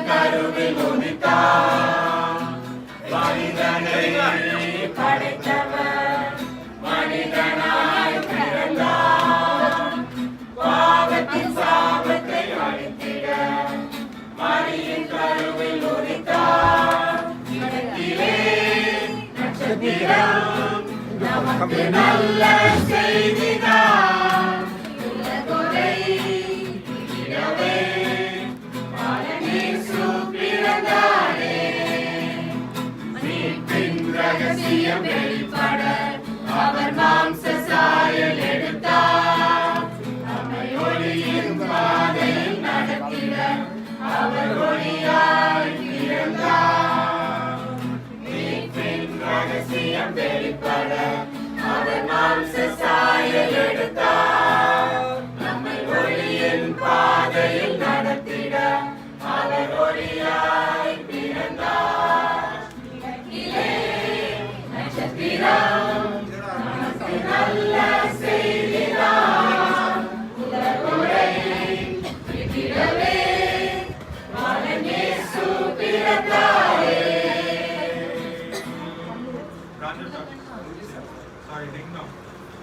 கருவில் உதித்தார். மனிதனை படைத்தவர் மனிதனாய் பிறந்தார். பாவத்தின் சாபத்தை அழித்திட மரியின் கருவில் உதித்தார். இடத்திலே நட்சத்திரம் நமக்கு நல்ல செய்திதான். உலகுரை இடவே பாலனேசு பிறந்தாரே. மீட்பின் ரகசியம் வெளிப்பட அவர் மாம்ச சாயல் எடுத்தார். நம்மை ஒளியின் பாதையில் நடத்திட அவர் ஒளியாய் பிறந்தார். மீட்பின் ரகசியம் வெளிப்பட அவர் மாம்ச சாயல் எடுத்தார். நம்மை ஒளியின் பாதையில் நடத்திட அவர் ஒளியாய் பிறந்தார். நட்சத்திரம்